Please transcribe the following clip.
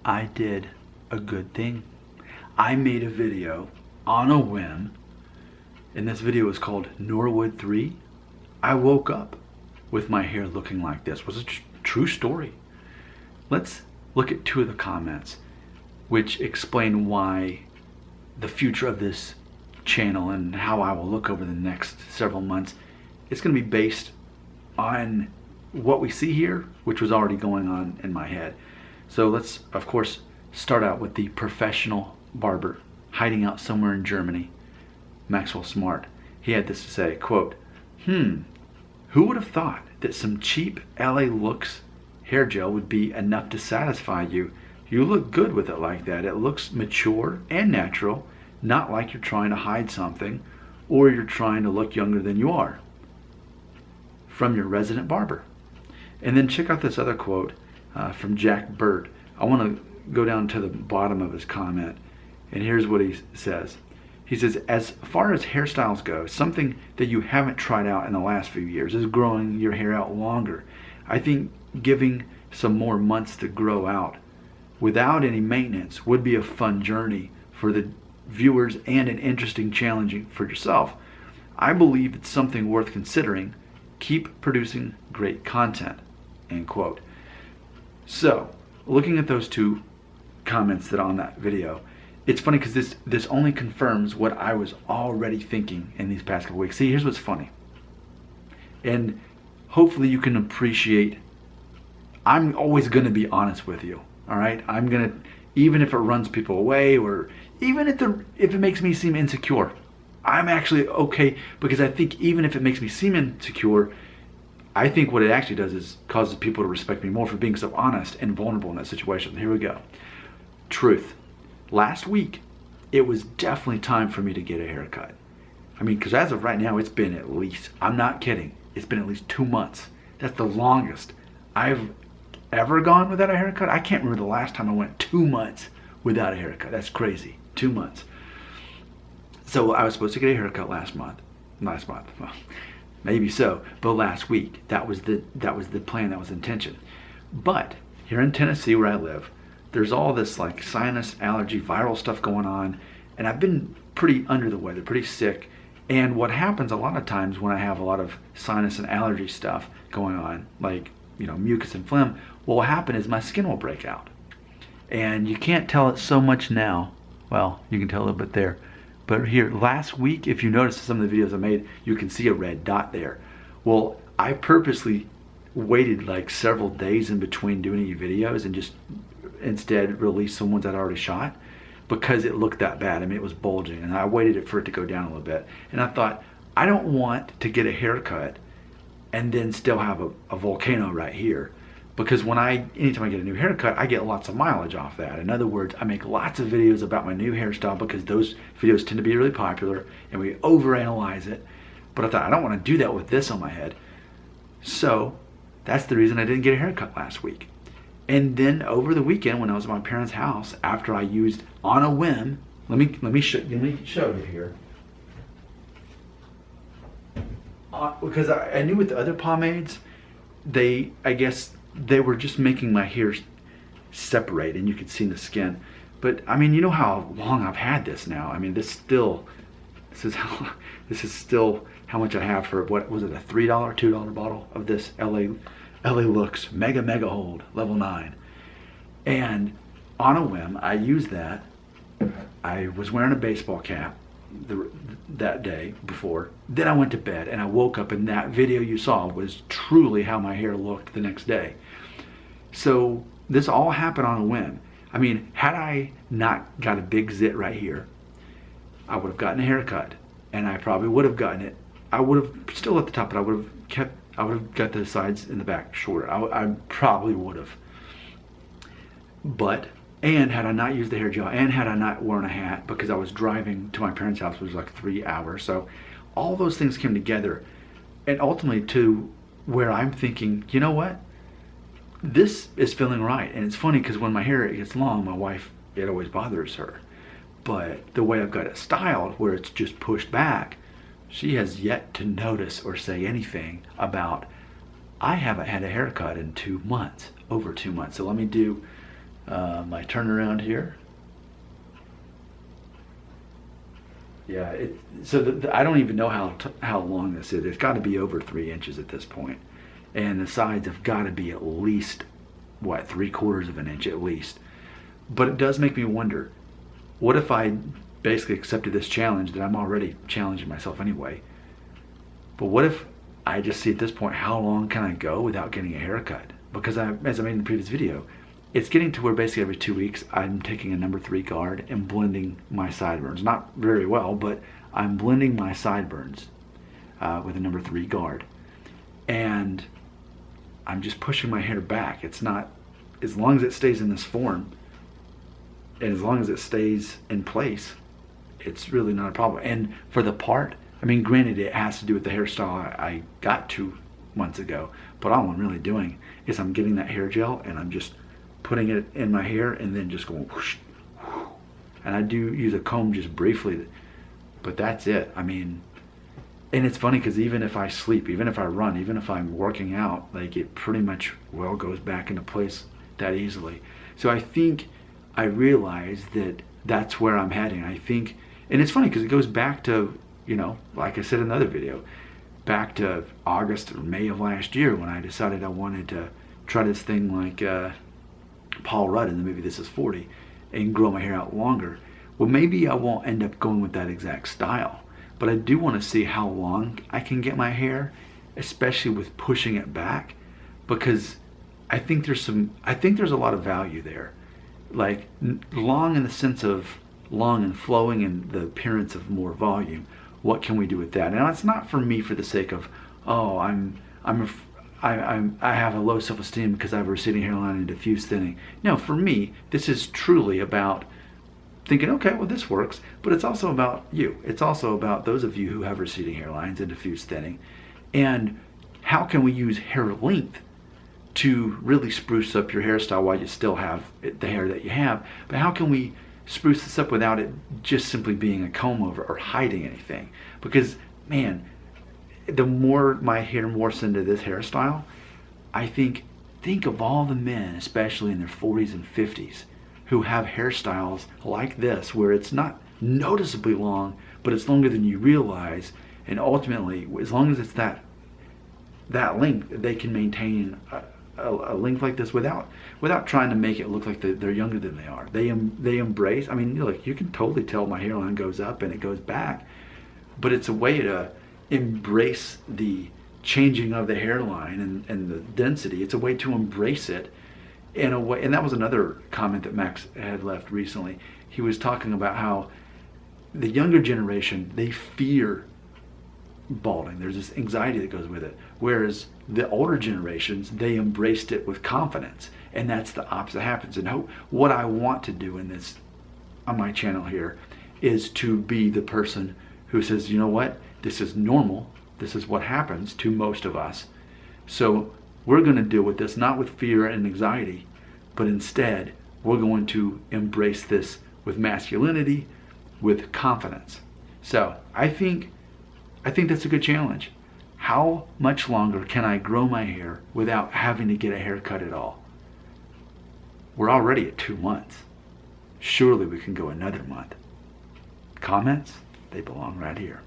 I did a good thing. I made a video on a whim, and this video was called Norwood 3. I woke up with my hair looking like this. It was a true story. Let's look at two of the comments which explain why the future of this channel and how I will look over the next several months, it's going to be based on what we see here, which was already going on in my head. So let's, of course, start out with the professional barber hiding out somewhere in Germany, Maxwell Smart. He had this to say, quote, who would have thought that some cheap LA Looks hair gel would be enough to satisfy you? You look good with it like that. It looks mature and natural, not like you're trying to hide something or you're trying to look younger than you are. From your resident barber. And then check out this other quote from Jack Bird. I want to go down to the bottom of his comment, and here's what he says. He says, as far as hairstyles go, something that you haven't tried out in the last few years is growing your hair out longer. I think giving some more months to grow out without any maintenance would be a fun journey for the viewers and an interesting challenge for yourself. I believe it's something worth considering. Keep producing great content, end quote. So, looking at those two comments that are on that video, it's funny because this only confirms what I was already thinking in these past couple weeks. See, here's what's funny. And hopefully you can appreciate, I'm always going to be honest with you, all right? I'm going to, even if it runs people away or even if it makes me seem insecure, I'm actually okay, because I think even if it makes me seem insecure, I think what it actually does is causes people to respect me more for being so honest and vulnerable in that situation. Here we go. Truth. Last week, it was definitely time for me to get a haircut. I mean, because as of right now, it's been at least, I'm not kidding, it's been at least 2 months. That's the longest I've ever gone without a haircut. I can't remember the last time I went 2 months without a haircut. That's crazy. 2 months. So I was supposed to get a haircut last month. Well, maybe so, but last week. That was the plan, that was the intention. But here in Tennessee where I live, there's all this like sinus allergy, viral stuff going on, and I've been pretty under the weather, pretty sick. And what happens a lot of times when I have a lot of sinus and allergy stuff going on, like, you know, mucus and phlegm, what will happen is my skin will break out. And you can't tell it so much now. Well, you can tell a little bit there. But here, last week, if you notice some of the videos I made, you can see a red dot there. Well, I purposely waited like several days in between doing any videos and just instead released some ones I'd already shot because it looked that bad. I mean, it was bulging, and I waited for it to go down a little bit. And I thought, I don't want to get a haircut and then still have a volcano right here. Because anytime I get a new haircut, I get lots of mileage off that. In other words, I make lots of videos about my new hairstyle because those videos tend to be really popular and we overanalyze it. But I thought, I don't want to do that with this on my head. So that's the reason I didn't get a haircut last week. And then over the weekend when I was at my parents' house, after I used on a whim, let me show you here. Because I knew with the other pomades, I guess they were just making my hair separate and you could see the skin. But I mean, you know how long I've had this now. I mean, this is still how much I have for, what was it, a $3, $2 bottle of this LA Looks Mega Hold Level 9. And on a whim, I used that. I was wearing a baseball cap that day before. Then I went to bed and I woke up, and that video you saw was truly how my hair looked the next day. So this all happened on a whim. I mean, had I not got a big zit right here, I would have gotten a haircut, and I probably would have gotten it. I would have still at the top, but I would have got the sides in the back shorter. I probably would have. And had I not used the hair gel, and had I not worn a hat, because I was driving to my parents' house, which was like 3 hours. So all those things came together, and ultimately to where I'm thinking, you know what? This is feeling right. And it's funny because when my hair gets long, my wife, it always bothers her. But the way I've got it styled, where it's just pushed back, she has yet to notice or say anything about, I haven't had a haircut in 2 months, over 2 months. So let me do My turnaround here. Yeah, I don't even know how long this is. It's got to be over 3 inches at this point, and the sides have got to be at least what, 3/4 of an inch at least. But it does make me wonder, what if I basically accepted this challenge that I'm already challenging myself anyway? But what if I just see at this point, how long can I go without getting a haircut? Because as I made in the previous video, it's getting to where basically every 2 weeks I'm taking a number 3 guard and blending my sideburns. Not very well, but I'm blending my sideburns with a number 3 guard. And I'm just pushing my hair back. It's not, as long as it stays in this form, and as long as it stays in place, it's really not a problem. And for the part, I mean, granted, it has to do with the hairstyle I got 2 months ago, but all I'm really doing is I'm getting that hair gel and I'm just putting it in my hair and then just going whoosh, whoosh. And I do use a comb just briefly, but that's it. I mean, and it's funny because even if I sleep, even if I run, even if I'm working out, like, it pretty much well goes back into place that easily. So I think I realize that that's where I'm heading. I think, and it's funny because it goes back to, you know, like I said in another video, back to August or May of last year when I decided I wanted to try this thing like Paul Rudd in the movie This Is 40 and grow my hair out longer. Well, maybe I won't end up going with that exact style, but I do want to see how long I can get my hair, especially with pushing it back, because I think there's a lot of value there. Like, long in the sense of long and flowing and the appearance of more volume. What can we do with that? Now, it's not for me for the sake of, oh, I have a low self-esteem because I have a receding hairline and diffuse thinning. No, for me, this is truly about thinking, okay, well, this works, but it's also about you. It's also about those of you who have receding hairlines and diffuse thinning, and how can we use hair length to really spruce up your hairstyle while you still have the hair that you have, but how can we spruce this up without it just simply being a comb over or hiding anything? Because, man, the more my hair morphs into this hairstyle, I think of all the men, especially in their 40s and 50s, who have hairstyles like this, where it's not noticeably long, but it's longer than you realize, and ultimately, as long as it's that length, they can maintain a length like this without trying to make it look like they're younger than they are. They embrace. I mean, look, you can totally tell my hairline goes up and it goes back, but it's a way to embrace the changing of the hairline and the density. It's a way to embrace it in a way. And that was another comment that Max had left recently. He was talking about how the younger generation, they fear balding. There's this anxiety that goes with it. Whereas the older generations, they embraced it with confidence. And that's the opposite happens. And what I want to do in this, on my channel here, is to be the person who says, you know what, this is normal. This is what happens to most of us. So we're going to deal with this not with fear and anxiety, but instead we're going to embrace this with masculinity, with confidence. So I think that's a good challenge. How much longer can I grow my hair without having to get a haircut at all? We're already at 2 months. Surely we can go another month. Comments? They belong right here.